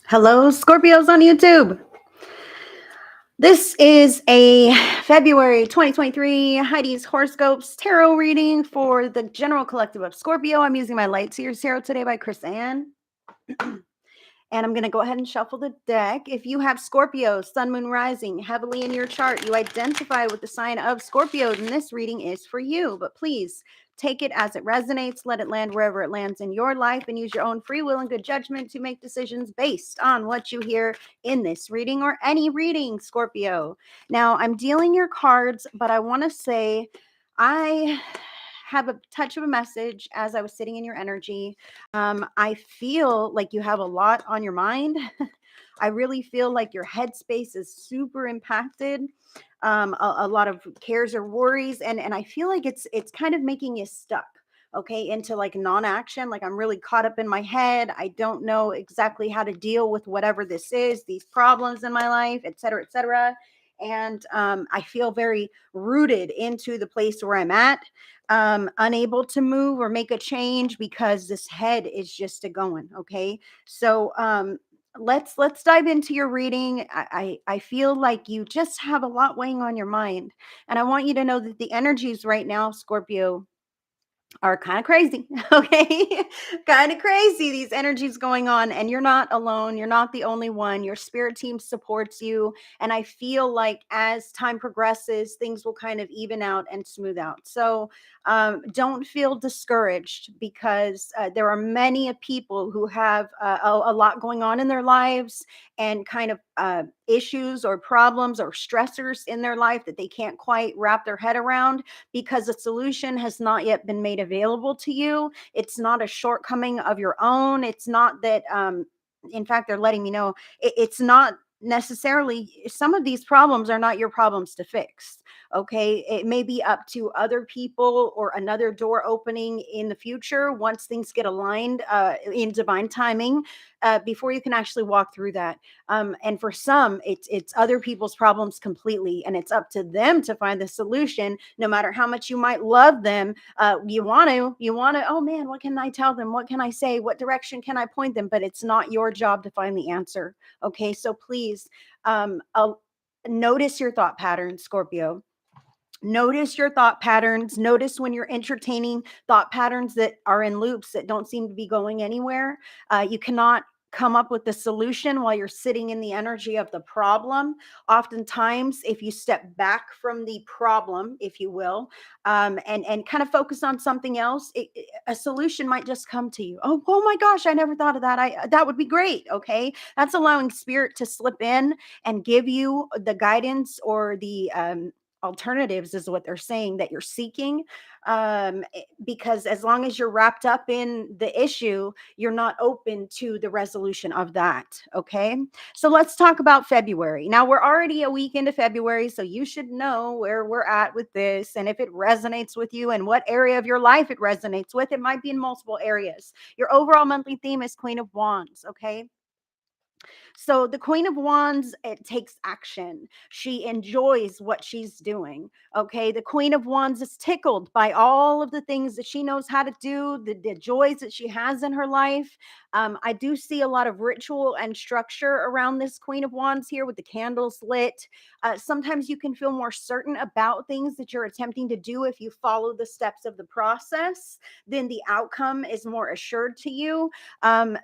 Hello, Scorpios on YouTube. This is a February 2023 Heidi's Horoscopes tarot reading for the general collective of Scorpio. I'm using my Light Seers Tarot today by Chris Ann. And I'm going to go ahead and shuffle the deck. If you have Scorpio, Sun, Moon, Rising heavily in your chart, you identify with the sign of Scorpio, then this reading is for you. But please take it as it resonates. Let it land wherever it lands in your life and use your own free will and good judgment to make decisions based on what you hear in this reading or any reading, Scorpio. Now, I'm dealing your cards, but I want to say I have a touch of a message as I was sitting in your energy. I feel like you have a lot on your mind. I really feel like your headspace is super impacted. A lot of cares or worries, and I feel like it's kind of making you stuck. Okay, into like non-action. Like I'm really caught up in my head. I don't know exactly how to deal with whatever this is, these problems in my life, et cetera, et cetera. And I feel very rooted into the place where I'm at, unable to move or make a change because this head is just a going. Okay, so let's dive into your reading. I feel like you just have a lot weighing on your mind, and I want you to know that the energies right now, Scorpio, are kind of crazy. Okay, kind of crazy, these energies going on, and you're not alone. You're not the only one. Your spirit team supports you, and I feel like as time progresses things will kind of even out and smooth out. So don't feel discouraged because there are many people who have a lot going on in their lives, and kind of issues or problems or stressors in their life that they can't quite wrap their head around because a solution has not yet been made available to you. It's not a shortcoming of your own. It's not that, in fact, they're letting me know it's not necessarily, some of these problems are not your problems to fix. Okay. It may be up to other people or another door opening in the future once things get aligned in divine timing, before you can actually walk through that. And for some, it's other people's problems completely, and it's up to them to find the solution. No matter how much you might love them, you want to. Oh man, what can I tell them? What can I say? What direction can I point them? But it's not your job to find the answer. Okay, so please, notice your thought patterns, Scorpio. Notice your thought patterns. Notice when you're entertaining thought patterns that are in loops that don't seem to be going anywhere. You cannot come up with the solution while you're sitting in the energy of the problem. Oftentimes, if you step back from the problem, if you will, and kind of focus on something else, a solution might just come to you. Oh my gosh, I never thought of that. That would be great. Okay, that's allowing spirit to slip in and give you the guidance or the alternatives, is what they're saying, that you're seeking. Because as long as you're wrapped up in the issue, you're not open to the resolution of that. Okay, so let's talk about February. Now we're already a week into February, so you should know where we're at with this and if it resonates with you and what area of your life it resonates with. It might be in multiple areas. Your overall monthly theme is Queen of Wands. Okay, so the Queen of Wands, it takes action. She enjoys what she's doing. Okay. The Queen of Wands is tickled by all of the things that she knows how to do, the joys that she has in her life. I do see a lot of ritual and structure around this Queen of Wands here with the candles lit. Sometimes you can feel more certain about things that you're attempting to do if you follow the steps of the process, then the outcome is more assured to you.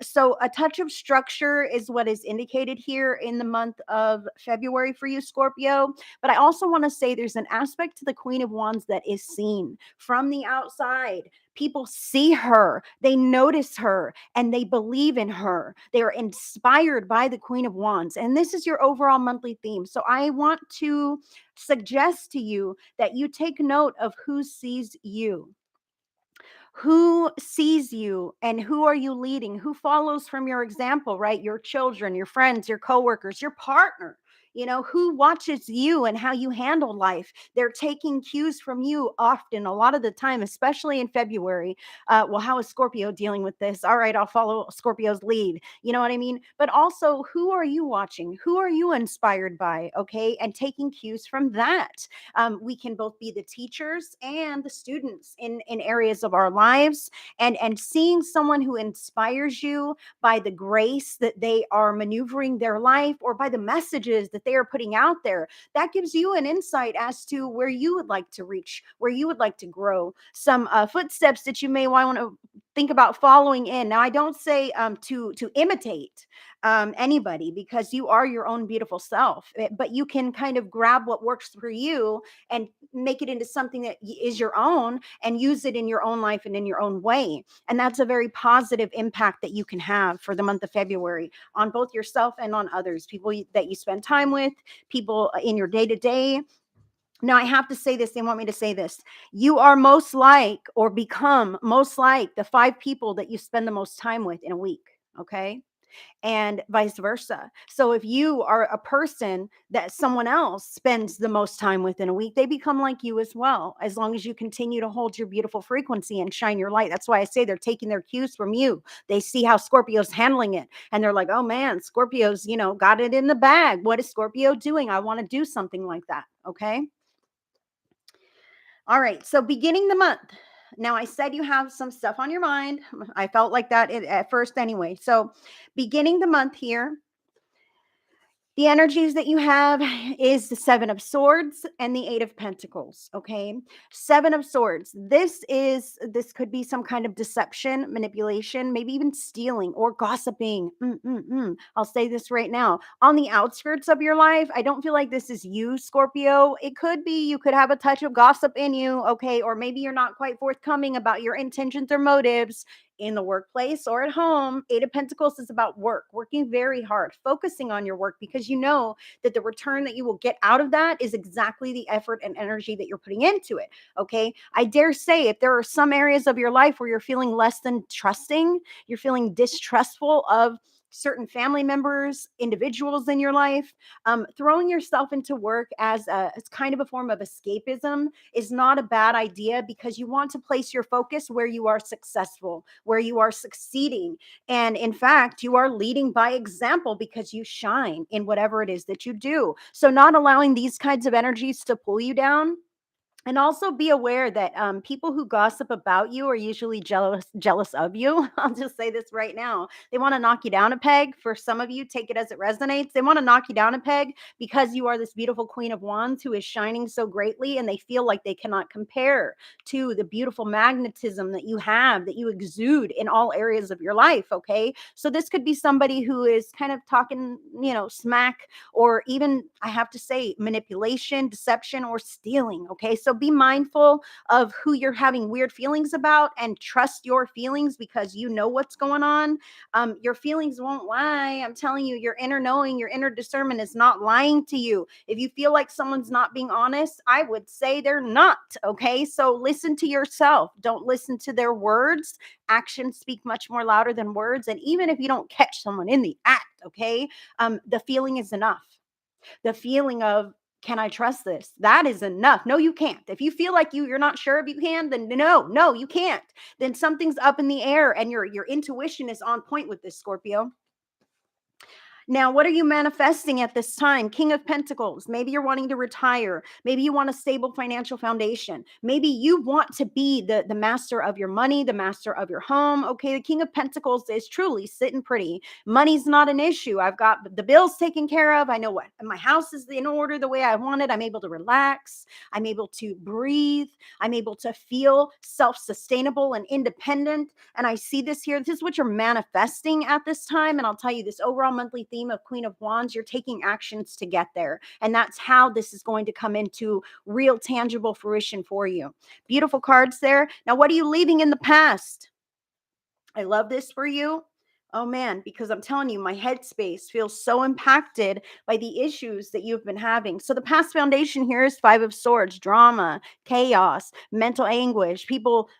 So a touch of structure is what is indicated here in the month of February for you, Scorpio. But I also want to say there's an aspect to the Queen of Wands that is seen from the outside. People see her, they notice her, and they believe in her. They are inspired by the Queen of Wands. And this is your overall monthly theme. So I want to suggest to you that you take note of who sees you. Who sees you and who are you leading? Who follows from your example, right? Your children, your friends, your coworkers, your partner. Who watches you and how you handle life? They're taking cues from you often, a lot of the time, especially in February. Well, how is Scorpio dealing with this? All right, I'll follow Scorpio's lead. You know what I mean? But also, who are you watching? Who are you inspired by? Okay. And taking cues from that. We can both be the teachers and the students in areas of our lives, and seeing someone who inspires you by the grace that they are maneuvering their life, or by the messages that they are putting out there, that gives you an insight as to where you would like to reach, where you would like to grow, some footsteps that you may want to think about following in. Now, I don't say to imitate anybody, because you are your own beautiful self, but you can kind of grab what works for you and make it into something that is your own, and use it in your own life and in your own way. And that's a very positive impact that you can have for the month of February on both yourself and on others, people that you spend time with, people in your day to day. Now, I have to say this. They want me to say this. You are most like, or become most like, the 5 people that you spend the most time with in a week. Okay. And vice versa. So if you are a person that someone else spends the most time with in a week, they become like you as well, as long as you continue to hold your beautiful frequency and shine your light. That's why I say they're taking their cues from you. They see how Scorpio's handling it, and they're like, oh man, Scorpio's, got it in the bag. What is Scorpio doing? I want to do something like that. Okay. All right. So beginning the month. Now, I said you have some stuff on your mind. I felt like that at first anyway. So beginning the month here, the energies that you have is the 7 of Swords and the 8 of Pentacles. Okay. 7 of Swords. This could be some kind of deception, manipulation, maybe even stealing or gossiping. I'll say this right now. On the outskirts of your life, I don't feel like this is you, Scorpio. It could be, you could have a touch of gossip in you. Okay. Or maybe you're not quite forthcoming about your intentions or motives in the workplace or at home. 8 of Pentacles is about work, working very hard, focusing on your work, because you know that the return that you will get out of that is exactly the effort and energy that you're putting into it. Okay. I dare say, if there are some areas of your life where you're feeling less than trusting, you're feeling distrustful of certain family members, individuals in your life, throwing yourself into work as kind of a form of escapism is not a bad idea, because you want to place your focus where you are successful, where you are succeeding. And in fact, you are leading by example, because you shine in whatever it is that you do. So, not allowing these kinds of energies to pull you down. And also be aware that people who gossip about you are usually jealous of you. I'll just say this right now. They want to knock you down a peg. For some of you, take it as it resonates. They want to knock you down a peg because you are this beautiful Queen of Wands who is shining so greatly, and they feel like they cannot compare to the beautiful magnetism that you have, that you exude in all areas of your life. Okay. So this could be somebody who is kind of talking, smack, or even, I have to say, manipulation, deception, or stealing. Okay. So be mindful of who you're having weird feelings about, and trust your feelings, because you know what's going on. Your feelings won't lie. I'm telling you, your inner knowing, your inner discernment is not lying to you. If you feel like someone's not being honest, I would say they're not. Okay. So listen to yourself. Don't listen to their words. Actions speak much more louder than words. And even if you don't catch someone in the act, okay, the feeling is enough. The feeling of, can I trust this? That is enough. No, you can't. If you feel like you're not sure if you can, then no, you can't. Then something's up in the air, and your intuition is on point with this, Scorpio. Now, what are you manifesting at this time? King of Pentacles. Maybe you're wanting to retire. Maybe you want a stable financial foundation. Maybe you want to be the master of your money, the master of your home. Okay, the King of Pentacles is truly sitting pretty. Money's not an issue. I've got the bills taken care of. I know what my house is in order the way I want it. I'm able to relax. I'm able to breathe. I'm able to feel self-sustainable and independent. And I see this here. This is what you're manifesting at this time. And I'll tell you, this overall monthly theme of Queen of Wands, you're taking actions to get there. And that's how this is going to come into real tangible fruition for you. Beautiful cards there. Now, what are you leaving in the past? I love this for you. Oh man, because I'm telling you, my headspace feels so impacted by the issues that you've been having. So the past foundation here is 5 of Swords, drama, chaos, mental anguish, people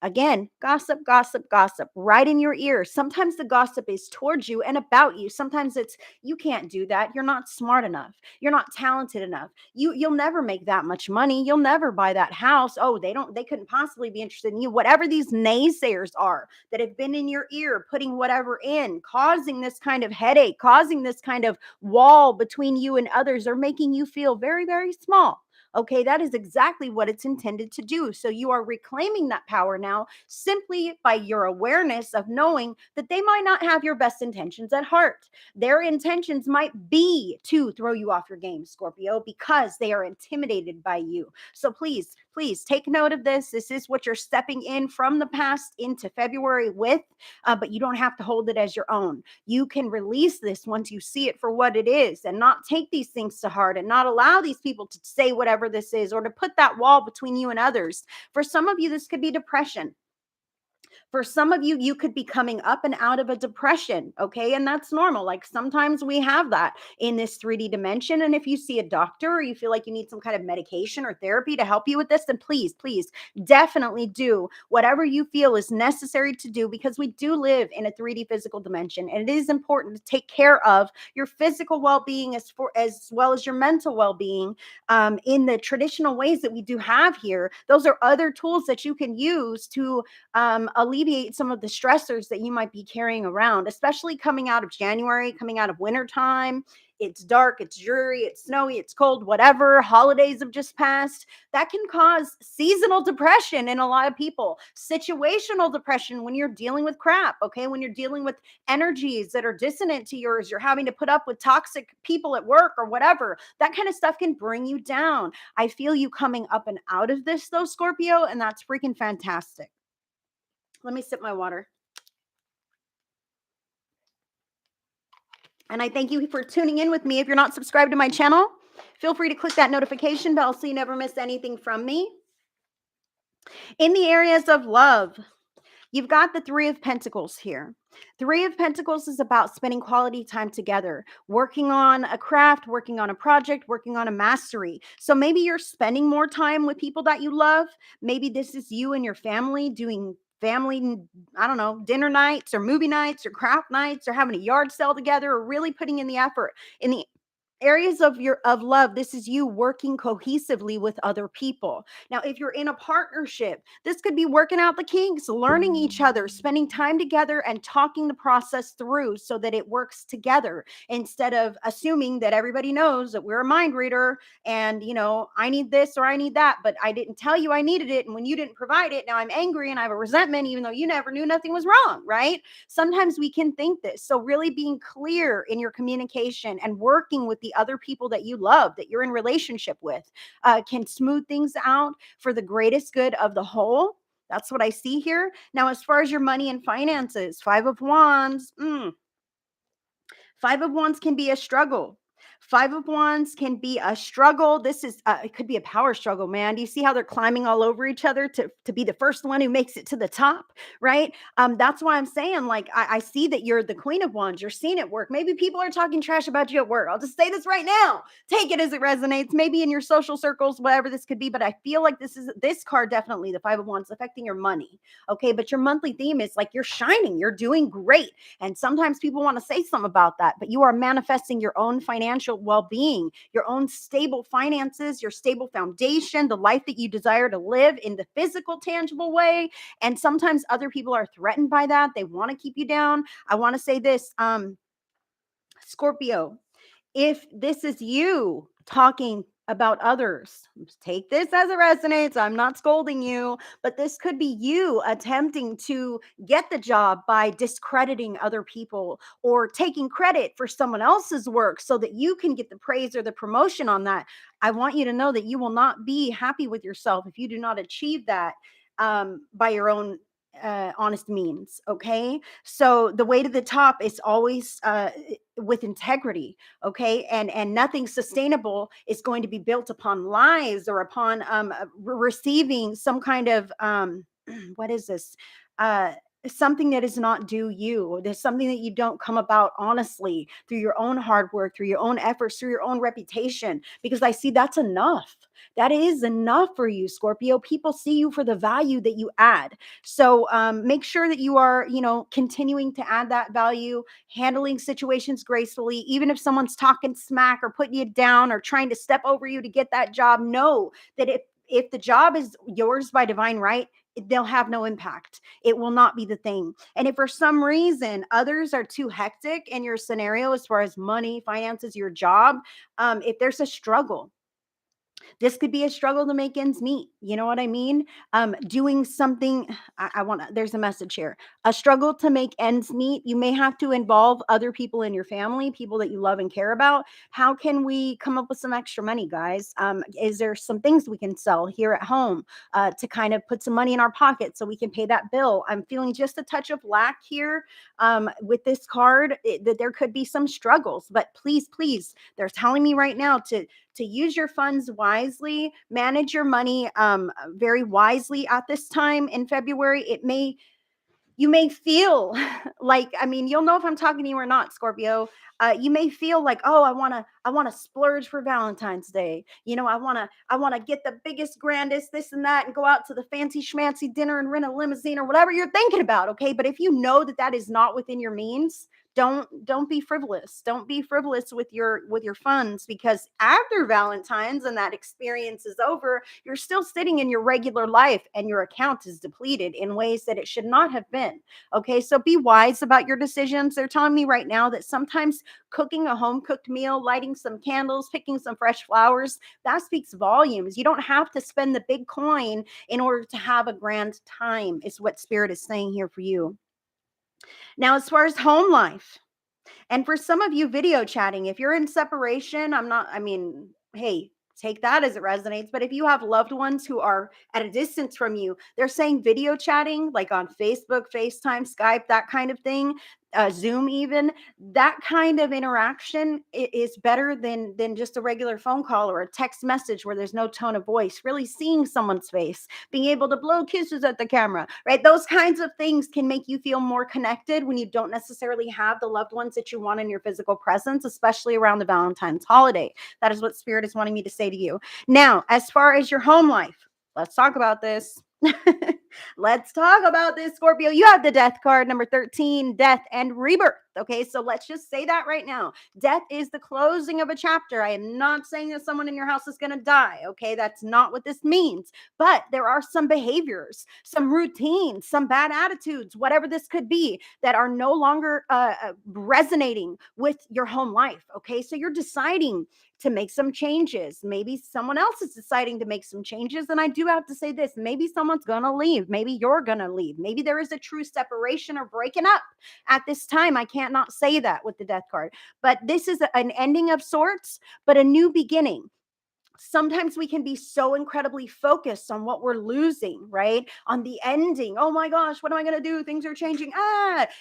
Again, gossip, gossip, gossip, right in your ear. Sometimes the gossip is towards you and about you. Sometimes it's you can't do that. You're not smart enough. You're not talented enough. You'll never make that much money. You'll never buy that house. Oh, they couldn't possibly be interested in you. Whatever these naysayers are that have been in your ear, putting whatever in, causing this kind of headache, causing this kind of wall between you and others, are making you feel very, very small. Okay, that is exactly what it's intended to do. So you are reclaiming that power now simply by your awareness of knowing that they might not have your best intentions at heart. Their intentions might be to throw you off your game, Scorpio, because they are intimidated by you. So please, please take note of this. This is what you're stepping in from the past into February with, but you don't have to hold it as your own. You can release this once you see it for what it is and not take these things to heart and not allow these people to say whatever this is or to put that wall between you and others. For some of you, this could be depression. For some of you, you could be coming up and out of a depression, okay? And that's normal. Like sometimes we have that in this 3D dimension. And if you see a doctor or you feel like you need some kind of medication or therapy to help you with this, then please, please definitely do whatever you feel is necessary to do, because we do live in a 3D physical dimension. And it is important to take care of your physical well-being as well as your mental well-being in the traditional ways that we do have here. Those are other tools that you can use to alleviate some of the stressors that you might be carrying around, especially coming out of January, coming out of winter time. It's dark, it's dreary, it's snowy, it's cold, whatever. Holidays have just passed. That can cause seasonal depression in a lot of people, situational depression when you're dealing with crap, okay? When you're dealing with energies that are dissonant to yours, you're having to put up with toxic people at work or whatever. That kind of stuff can bring you down. I feel you coming up and out of this though, Scorpio, and that's freaking fantastic. Let me sip my water. And I thank you for tuning in with me. If you're not subscribed to my channel, feel free to click that notification bell so you never miss anything from me. In the areas of love, you've got the Three of Pentacles here. Three of Pentacles is about spending quality time together, working on a craft, working on a project, working on a mastery. So maybe you're spending more time with people that you love. Maybe this is you and your family doing family, I don't know, dinner nights or movie nights or craft nights or having a yard sale together or really putting in the effort. In the areas of your of love, this is you working cohesively with other people. Now if you're in a partnership, this could be working out the kinks, learning each other, spending time together and talking the process through so that it works together, instead of assuming that everybody knows that we're a mind reader and I need this or I need that, but I didn't tell you I needed it, and when you didn't provide it, now I'm angry and I have a resentment even though you never knew nothing was wrong, right? Sometimes we can think this. So really being clear in your communication and working with the other people that you love, that you're in relationship with, can smooth things out for the greatest good of the whole. That's what I see here. Now, as far as your money and finances, Five of Wands, Five of Wands can be a struggle. Five of Wands can be a struggle. This is, it could be a power struggle, man. Do you see how they're climbing all over each other to be the first one who makes it to the top, right? That's why I'm saying, like, I see that you're the Queen of Wands. You're seen at work. Maybe people are talking trash about you at work. I'll just say this right now. Take it as it resonates. Maybe in your social circles, whatever this could be. But I feel like this card definitely, the Five of Wands, affecting your money. Okay, but your monthly theme is like you're shining. You're doing great. And sometimes people want to say something about that, but you are manifesting your own financial well-being, your own stable finances, your stable foundation, the life that you desire to live in the physical, tangible way. And sometimes other people are threatened by that. They want to keep you down. I want to say this, Scorpio, if this is you talking about others, take this as it resonates. I'm not scolding you, but this could be you attempting to get the job by discrediting other people or taking credit for someone else's work so that you can get the praise or the promotion on that. I want you to know that you will not be happy with yourself if you do not achieve that by your own honest means. Okay, so the way to the top is always with integrity. Okay, and nothing sustainable is going to be built upon lies or upon receiving some kind of what is this, something that is not due you. There's something that you don't come about honestly through your own hard work, through your own efforts, through your own reputation, because I see that's enough. That is enough for you, Scorpio. People see you for the value that you add. So make sure that you are, continuing to add that value, handling situations gracefully, even if someone's talking smack or putting you down or trying to step over you to get that job. Know that if the job is yours by divine right, they'll have no impact. It will not be the thing. And if for some reason others are too hectic in your scenario as far as money, finances, your job, if there's a struggle, this could be a struggle to make ends meet. You know what I mean? Doing something, I want to, there's a message here. A struggle to make ends meet. You may have to involve other people in your family, people that you love and care about. How can we come up with some extra money, guys? Is there some things we can sell here at home to kind of put some money in our pocket so we can pay that bill? I'm feeling just a touch of lack here with this card, that there could be some struggles, but please, please, they're telling me right now to use your funds wisely, manage your money very wisely at this time in February. You may feel like, I mean, you'll know if I'm talking to you or not, Scorpio. You may feel like, oh, I want to splurge for Valentine's Day. I want to get the biggest, grandest, this and that, and go out to the fancy schmancy dinner and rent a limousine or whatever you're thinking about. Okay, but if you know that that is not within your means, don't be frivolous. Don't be frivolous with your funds, because after Valentine's and that experience is over, you're still sitting in your regular life and your account is depleted in ways that it should not have been. Okay, so be wise about your decisions. They're telling me right now that sometimes cooking a home cooked meal, lighting some candles, picking some fresh flowers, that speaks volumes. You don't have to spend the big coin in order to have a grand time, is what Spirit is saying here for you. Now, as far as home life, and for some of you, video chatting, if you're in separation, I mean, hey, take that as it resonates. But if you have loved ones who are at a distance from you, they're saying video chatting, like on Facebook, FaceTime, Skype, that kind of thing, Zoom, even that kind of interaction is better than just a regular phone call or a text message where there's no tone of voice. Really seeing someone's face, being able to blow kisses at the camera, right? Those kinds of things can make you feel more connected when you don't necessarily have the loved ones that you want in your physical presence, especially around the Valentine's holiday. That is what Spirit is wanting me to say to you. Now, as far as your home life, let's talk about this. Let's talk about this, Scorpio. You have the death card, number 13, death and rebirth. Okay, so let's just say that right now. Death is the closing of a chapter. I am not saying that someone in your house is going to die. Okay, that's not what this means. But there are some behaviors, some routines, some bad attitudes, whatever this could be, that are no longer resonating with your home life. Okay, so you're deciding to make some changes. Maybe someone else is deciding to make some changes. And I do have to say this, maybe someone's going to leave. Maybe you're going to leave. Maybe there is a true separation or breaking up at this time. I can't not say that with the death card, but this is an ending of sorts, but a new beginning. Sometimes we can be so incredibly focused on what we're losing, right? On the ending. Oh my gosh, what am I going to do? Things are changing.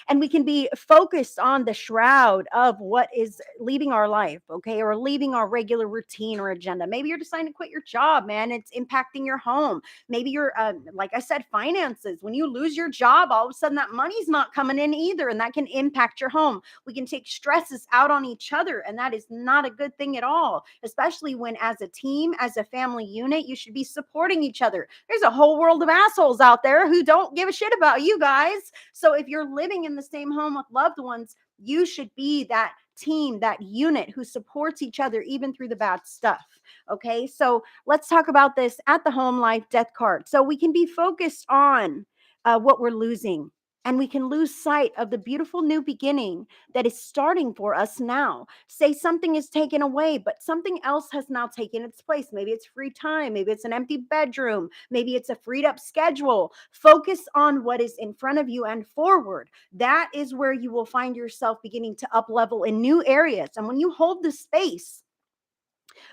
And we can be focused on the shroud of what is leaving our life, okay? Or leaving our regular routine or agenda. Maybe you're deciding to quit your job, man. It's impacting your home. Maybe you're, like I said, finances. When you lose your job, all of a sudden that money's not coming in either. And that can impact your home. We can take stresses out on each other. And that is not a good thing at all, especially when as a team, as a family unit, you should be supporting each other. There's a whole world of assholes out there who don't give a shit about you guys. So if you're living in the same home with loved ones, you should be that team, that unit who supports each other even through the bad stuff. Okay, so let's talk about this at the home life death card. So we can be focused on what we're losing, and we can lose sight of the beautiful new beginning that is starting for us now. Say something is taken away, but something else has now taken its place. Maybe it's free time. Maybe it's an empty bedroom. Maybe it's a freed up schedule. Focus on what is in front of you and forward. That is where you will find yourself beginning to up level in new areas. And when you hold the space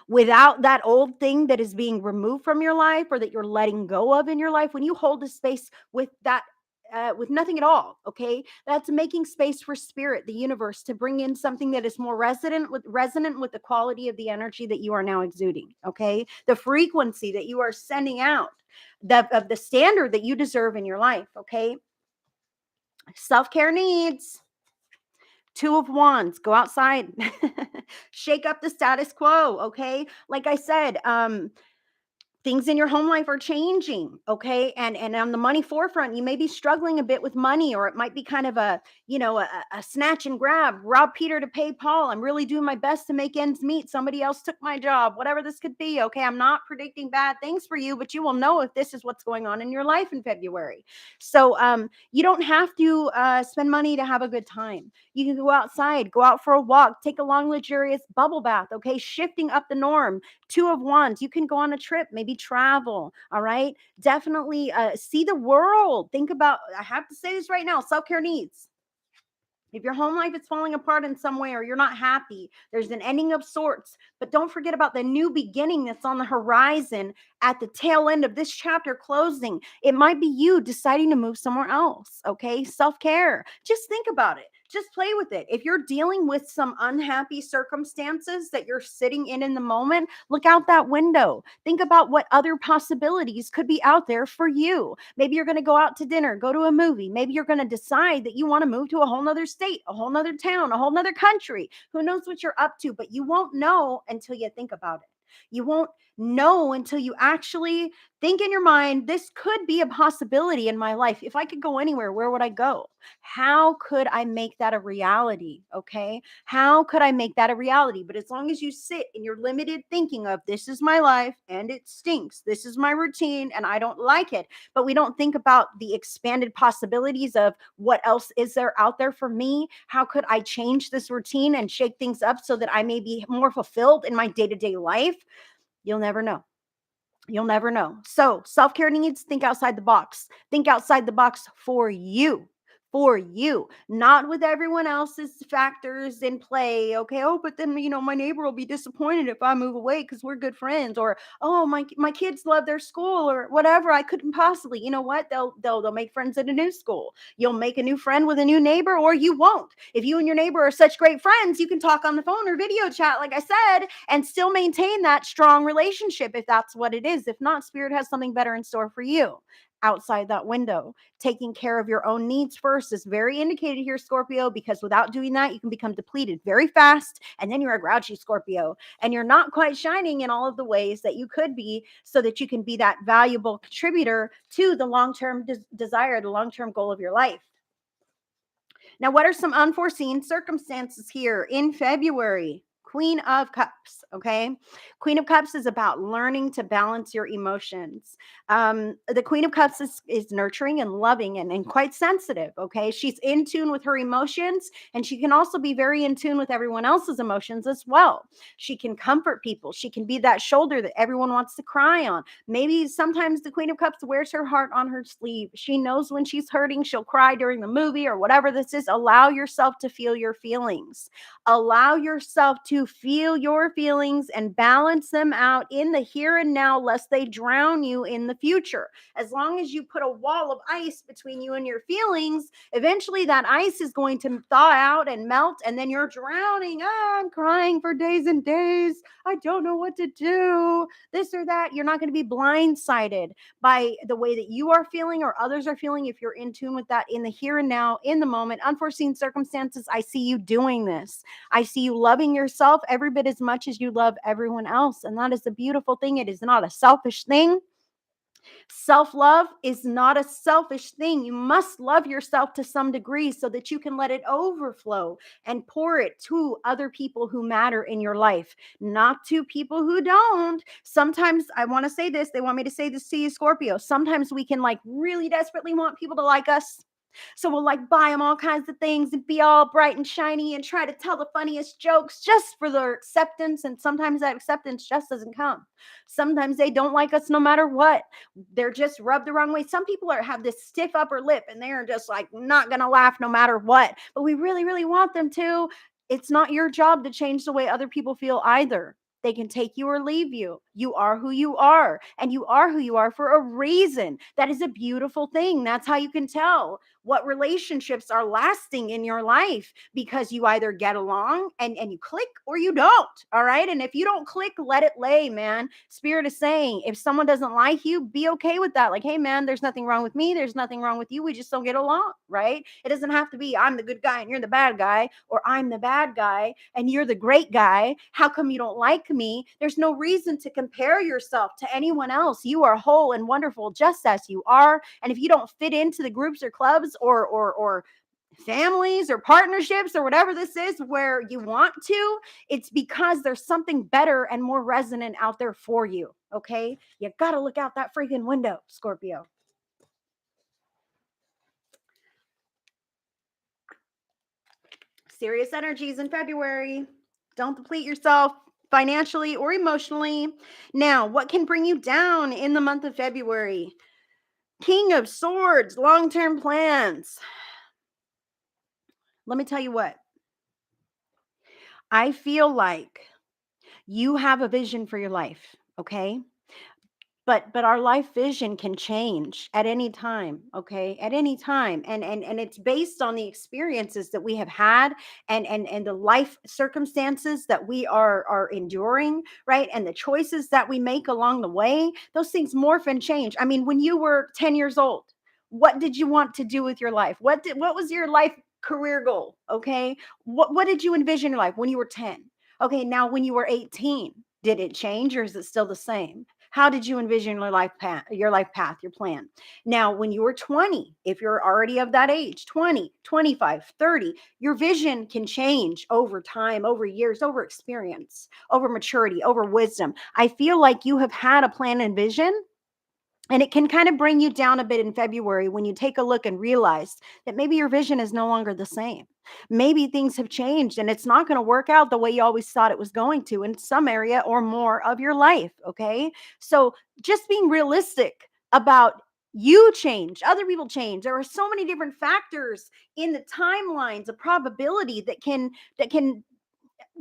without that old thing that is being removed from your life or that you're letting go of in your life, when you hold the space with that, with nothing at all, okay, that's making space for spirit, the universe, to bring in something that is more resonant with the quality of the energy that you are now exuding. Okay, the frequency that you are sending out, of the standard that you deserve in your life. Okay, Self-care needs. Two of Wands, go outside. Shake up the status quo, okay? Like I said, things in your home life are changing, okay, and on the money forefront, you may be struggling a bit with money, or it might be kind of a, a snatch and grab, rob Peter to pay Paul. I'm really doing my best to make ends meet, somebody else took my job, whatever this could be. Okay, I'm not predicting bad things for you, but you will know if this is what's going on in your life in February. So you don't have to spend money to have a good time. You can go outside, go out for a walk, take a long luxurious bubble bath, okay, shifting up the norm. Two of Wands, you can go on a trip, maybe travel. All right, definitely see the world. Think about, I have to say this right now, self-care needs. If your home life is falling apart in some way, or you're not happy, there's an ending of sorts. But don't forget about the new beginning that's on the horizon at the tail end of this chapter closing. It might be you deciding to move somewhere else. Okay. Self care. Just think about it. Just play with it. If you're dealing with some unhappy circumstances that you're sitting in the moment, look out that window. Think about what other possibilities could be out there for you. Maybe you're going to go out to dinner, go to a movie. Maybe you're going to decide that you want to move to a whole nother state, a whole nother town, a whole nother country. Who knows what you're up to, but you won't know until you think about it. You won't know until you actually think in your mind, this could be a possibility in my life. If I could go anywhere, where would I go? How could I make that a reality? Okay. How could I make that a reality? But as long as you sit in your limited thinking of, this is my life and it stinks, this is my routine and I don't like it, but we don't think about the expanded possibilities of what else is there out there for me. How could I change this routine and shake things up so that I may be more fulfilled in my day-to-day life? You'll never know. You'll never know. So, self care needs, think outside the box. Think outside the box for you. For you, not with everyone else's factors in play. Okay. Oh, but then, my neighbor will be disappointed if I move away because we're good friends. Or, oh, my kids love their school, or whatever. I couldn't possibly. You know what? They'll make friends at a new school. You'll make a new friend with a new neighbor, or you won't. If you and your neighbor are such great friends, you can talk on the phone or video chat, like I said, and still maintain that strong relationship if that's what it is. If not, Spirit has something better in store for you outside that window. Taking care of your own needs first is very indicated here, Scorpio, because without doing that, you can become depleted very fast. And then you're a grouchy Scorpio and you're not quite shining in all of the ways that you could be, so that you can be that valuable contributor to the long-term desire, the long-term goal of your life. Now, what are some unforeseen circumstances here in February? Queen of Cups, okay? Queen of Cups is about learning to balance your emotions. The Queen of Cups is nurturing and loving and quite sensitive, okay? She's in tune with her emotions, and she can also be very in tune with everyone else's emotions as well. She can comfort people. She can be that shoulder that everyone wants to cry on. Maybe sometimes the Queen of Cups wears her heart on her sleeve. She knows when she's hurting, she'll cry during the movie or whatever this is. Allow yourself to feel your feelings. Allow yourself to feel your feelings and balance them out in the here and now, lest they drown you in the future. As long as you put a wall of ice between you and your feelings, eventually that ice is going to thaw out and melt, and then you're drowning. I'm crying for days and days. I don't know what to do, this or that. You're not going to be blindsided by the way that you are feeling or others are feeling if you're in tune with that in the here and now, in the moment. Unforeseen circumstances, I see you doing this. I see you loving yourself every bit as much as you love everyone else. And that is a beautiful thing. It is not a selfish thing. Self-love is not a selfish thing. You must love yourself to some degree so that you can let it overflow and pour it to other people who matter in your life, not to people who don't. Sometimes I want to say this. They want me to say this to you, Scorpio. Sometimes we can really desperately want people to like us. So we'll buy them all kinds of things and be all bright and shiny and try to tell the funniest jokes just for their acceptance. And sometimes that acceptance just doesn't come. Sometimes they don't like us no matter what. They're just rubbed the wrong way. Some people have this stiff upper lip and they're just not going to laugh no matter what. But we really, really want them to. It's not your job to change the way other people feel either. They can take you or leave you. You are who you are, and you are who you are for a reason. That is a beautiful thing. That's how you can tell what relationships are lasting in your life, because you either get along and you click, or you don't. All right. And if you don't click, let it lay, man. Spirit is saying, if someone doesn't like you, be okay with that. Like, hey, man, there's nothing wrong with me. There's nothing wrong with you. We just don't get along. Right. It doesn't have to be I'm the good guy and you're the bad guy, or I'm the bad guy and you're the great guy. How come you don't like me? There's no reason to compare yourself to anyone else. You are whole and wonderful just as you are. And if you don't fit into the groups or clubs or families or partnerships or whatever this is where you want to, it's because there's something better and more resonant out there for you. Okay. You got to look out that freaking window, Scorpio. Serious energies in February. Don't deplete yourself financially or emotionally. Now, what can bring you down in the month of February? King of Swords, long-term plans. Let me tell you what. I feel like you have a vision for your life, okay? But our life vision can change at any time, okay? At any time. And it's based on the experiences that we have had, and the life circumstances that we are enduring, right? And the choices that we make along the way. Those things morph and change. I mean, when you were 10 years old, what did you want to do with your life? What was your life career goal? Okay? What did you envision your life when you were 10? Okay, now when you were 18, did it change, or is it still the same? How did you envision your life path, your plan? Now, when you were 20, if you're already of that age, 20, 25, 30, your vision can change over time, over years, over experience, over maturity, over wisdom. I feel like you have had a plan and vision, and it can kind of bring you down a bit in February when you take a look and realize that maybe your vision is no longer the same. Maybe things have changed and it's not going to work out the way you always thought it was going to in some area or more of your life. Okay. So just being realistic about you change, other people change. There are so many different factors in the timelines of probability that can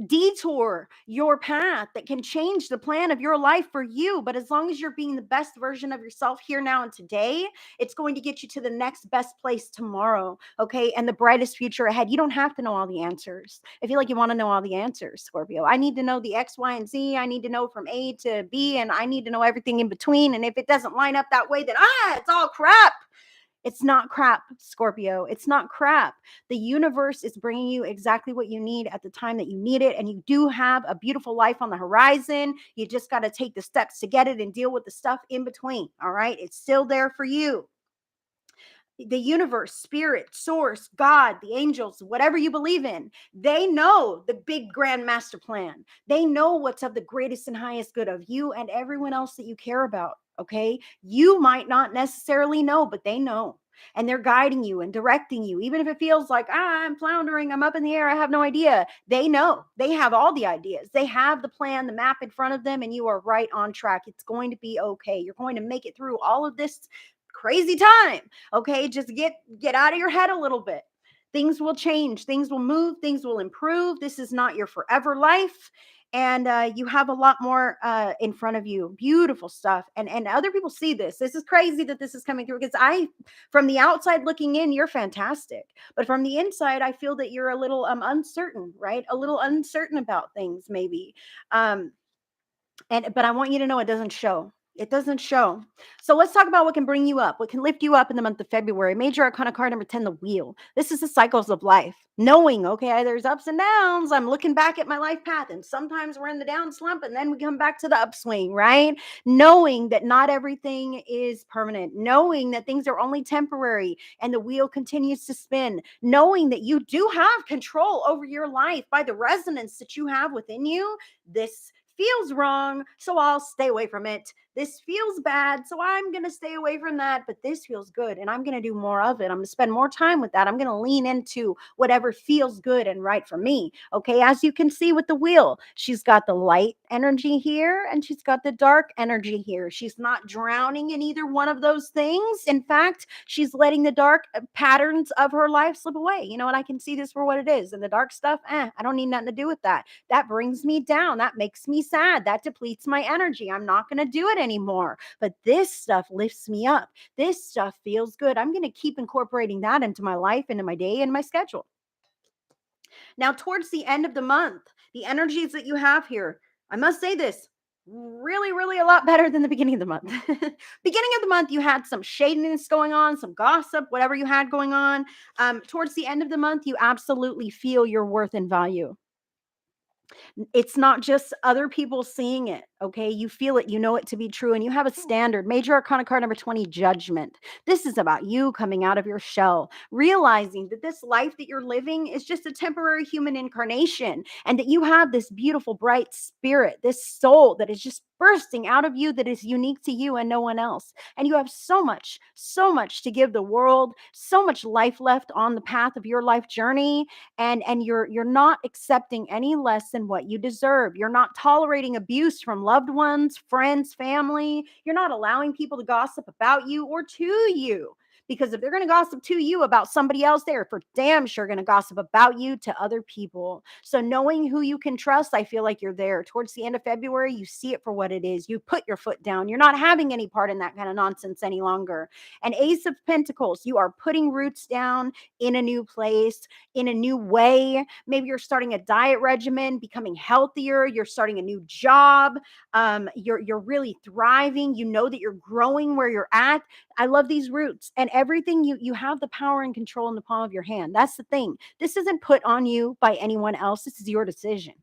detour your path, that can change the plan of your life for you. But as long as you're being the best version of yourself here, now, and today, it's going to get you to the next best place tomorrow. Okay. And the brightest future ahead. You don't have to know all the answers. I feel like you want to know all the answers, Scorpio. I need to know the X, Y, and Z. I need to know from A to B, and I need to know everything in between. And if it doesn't line up that way, then it's all crap. It's not crap, Scorpio. It's not crap. The universe is bringing you exactly what you need at the time that you need it. And you do have a beautiful life on the horizon. You just got to take the steps to get it and deal with the stuff in between. All right. It's still there for you. The universe, spirit, source, God, the angels, whatever you believe in, they know the big grand master plan. They know what's of the greatest and highest good of you and everyone else that you care about. Okay. You might not necessarily know, but they know. And they're guiding you and directing you, even if it feels like, I'm floundering, I'm up in the air, I have no idea. They know. They have all the ideas. They have the plan, the map in front of them, and you are right on track. It's going to be okay. You're going to make it through all of this crazy time. Okay, just get out of your head a little bit. Things will change, things will move, things will improve. This is not your forever life, and you have a lot more in front of you. Beautiful stuff. And other people see this. This is crazy that this is coming through, because from the outside looking in, you're fantastic, but from the inside, I feel that you're a little uncertain, right? A little uncertain about things, maybe. But I want you to know it doesn't show. It doesn't show. So let's talk about what can bring you up, what can lift you up in the month of February. Major Arcana card number 10, the wheel. This is the cycles of life. Knowing, okay, there's ups and downs. I'm looking back at my life path, and sometimes we're in the down slump and then we come back to the upswing, right? Knowing that not everything is permanent. Knowing that things are only temporary and the wheel continues to spin. Knowing that you do have control over your life by the resonance that you have within you. This feels wrong, so I'll stay away from it. This feels bad, so I'm going to stay away from that, but this feels good, and I'm going to do more of it. I'm going to spend more time with that. I'm going to lean into whatever feels good and right for me. Okay, as you can see with the wheel, she's got the light energy here, and she's got the dark energy here. She's not drowning in either one of those things. In fact, she's letting the dark patterns of her life slip away. You know what? I can see this for what it is. And the dark stuff, I don't need nothing to do with that. That brings me down. That makes me sad. That depletes my energy. I'm not going to do it anymore. But this stuff lifts me up. This stuff feels good. I'm going to keep incorporating that into my life, into my day, and my schedule. Now, towards the end of the month, the energies that you have here, I must say this, really, really a lot better than the beginning of the month. Beginning of the month, you had some shadiness going on, some gossip, whatever you had going on. Towards the end of the month, you absolutely feel your worth and value. It's not just other people seeing it, okay? You feel it, you know it to be true, and you have a standard. Major Arcana card number 20, Judgment. This is about you coming out of your shell, realizing that this life that you're living is just a temporary human incarnation, and that you have this beautiful, bright spirit, this soul that is just bursting out of you that is unique to you and no one else. And you have so much to give the world, so much life left on the path of your life journey, and you're not accepting any less than what you deserve. You're not tolerating abuse from loved ones, friends, family. You're not allowing people to gossip about you or to you. Because if they're going to gossip to you about somebody else, they're for damn sure going to gossip about you to other people. So knowing who you can trust, I feel like you're there. Towards the end of February, you see it for what it is. You put your foot down. You're not having any part in that kind of nonsense any longer. And Ace of Pentacles, you are putting roots down in a new place, in a new way. Maybe you're starting a diet regimen, becoming healthier. You're starting a new job. You're really thriving. You know that you're growing where you're at. I love these roots, and everything you have the power and control in the palm of your hand. That's the thing. This isn't put on you by anyone else. This is your decision.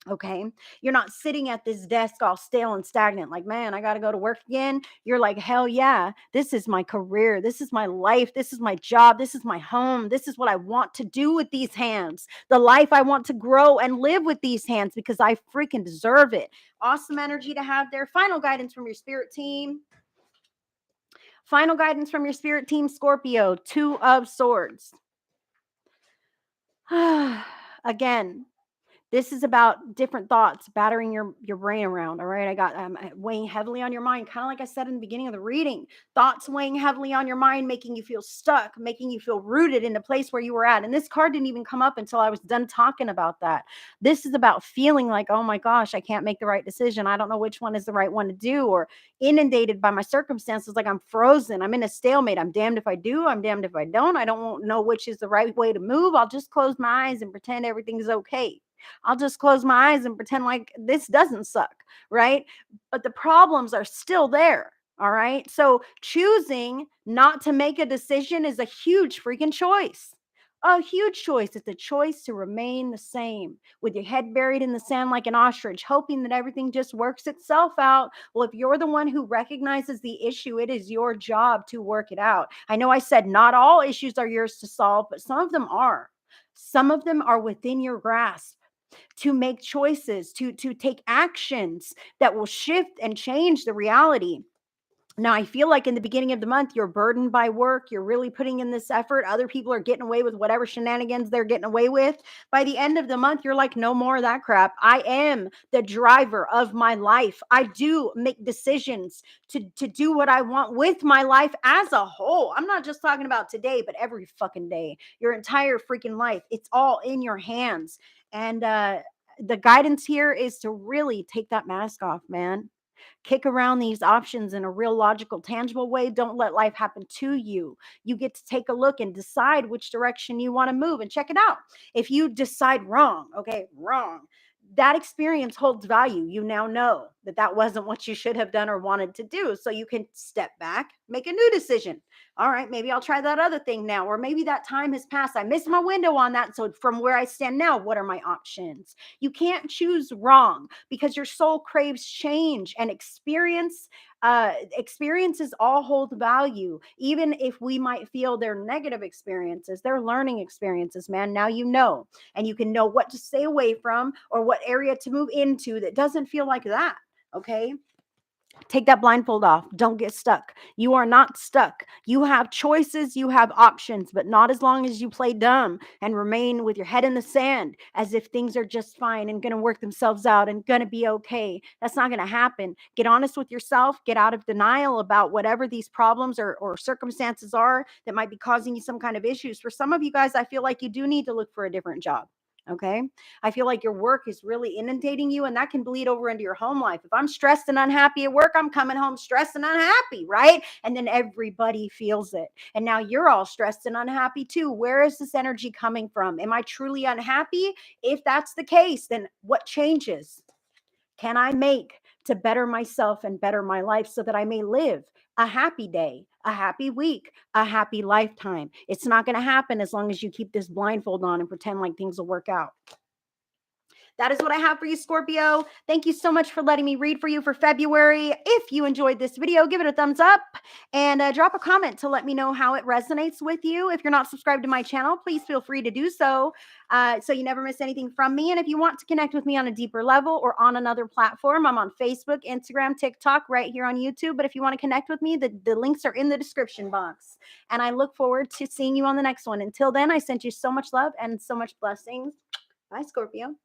Okay. You're not sitting at this desk all stale and stagnant, like, man, I got to go to work again. You're like, hell yeah, this is my career. This is my life. This is my job. This is my home. This is what I want to do with these hands. The life I want to grow and live with these hands because I freaking deserve it. Awesome energy to have there. Final guidance from your spirit team. Final guidance from your spirit team, Scorpio, 2 of Swords. Again, this is about different thoughts, battering your brain around. All right. I got weighing heavily on your mind, kind of like I said in the beginning of the reading. Thoughts weighing heavily on your mind, making you feel stuck, making you feel rooted in the place where you were at. And this card didn't even come up until I was done talking about that. This is about feeling like, oh my gosh, I can't make the right decision. I don't know which one is the right one to do, or inundated by my circumstances, like I'm frozen. I'm in a stalemate. I'm damned if I do. I'm damned if I don't. I don't know which is the right way to move. I'll just close my eyes and pretend everything's okay. I'll just close my eyes and pretend like this doesn't suck, right? But the problems are still there. All right. So choosing not to make a decision is a huge freaking choice. A huge choice. It's a choice to remain the same with your head buried in the sand like an ostrich, hoping that everything just works itself out. Well, if you're the one who recognizes the issue, it is your job to work it out. I know I said not all issues are yours to solve, but some of them are. Some of them are within your grasp to make choices, to take actions that will shift and change the reality. Now, I feel like in the beginning of the month, you're burdened by work. You're really putting in this effort. Other people are getting away with whatever shenanigans they're getting away with. By the end of the month, you're like, no more of that crap. I am the driver of my life. I do make decisions to do what I want with my life as a whole. I'm not just talking about today, but every fucking day, your entire freaking life. It's all in your hands. And the guidance here is to really take that mask off, man. Kick around these options in a real logical, tangible way. Don't let life happen to you. You get to take a look and decide which direction you want to move and check it out. If you decide wrong, okay, wrong, that experience holds value. You now know that that wasn't what you should have done or wanted to do. So you can step back, make a new decision. All right, maybe I'll try that other thing now, or maybe that time has passed. I missed my window on that. So from where I stand now, what are my options? You can't choose wrong because your soul craves change and experience. Experiences all hold value, even if we might feel they're negative experiences. They're learning experiences, man. Now you know, and you can know what to stay away from or what area to move into that doesn't feel like that. Okay. Take that blindfold off. Don't get stuck. You are not stuck. You have choices, you have options, but not as long as you play dumb and remain with your head in the sand as if things are just fine and going to work themselves out and going to be okay. That's not going to happen. Get honest with yourself. Get out of denial about whatever these problems or circumstances are that might be causing you some kind of issues. For some of you guys, I feel like you do need to look for a different job. Okay. I feel like your work is really inundating you, and that can bleed over into your home life. If I'm stressed and unhappy at work, I'm coming home stressed and unhappy, right? And then everybody feels it. And now you're all stressed and unhappy too. Where is this energy coming from? Am I truly unhappy? If that's the case, then what changes can I make to better myself and better my life so that I may live a happy day, a happy week, a happy lifetime? It's not going to happen as long as you keep this blindfold on and pretend like things will work out. That is what I have for you, Scorpio. Thank you so much for letting me read for you for February. If you enjoyed this video, give it a thumbs up and drop a comment to let me know how it resonates with you. If you're not subscribed to my channel, please feel free to do so so you never miss anything from me. And if you want to connect with me on a deeper level or on another platform, I'm on Facebook, Instagram, TikTok, right here on YouTube. But if you want to connect with me, the links are in the description box. And I look forward to seeing you on the next one. Until then, I send you so much love and so much blessings. Bye, Scorpio.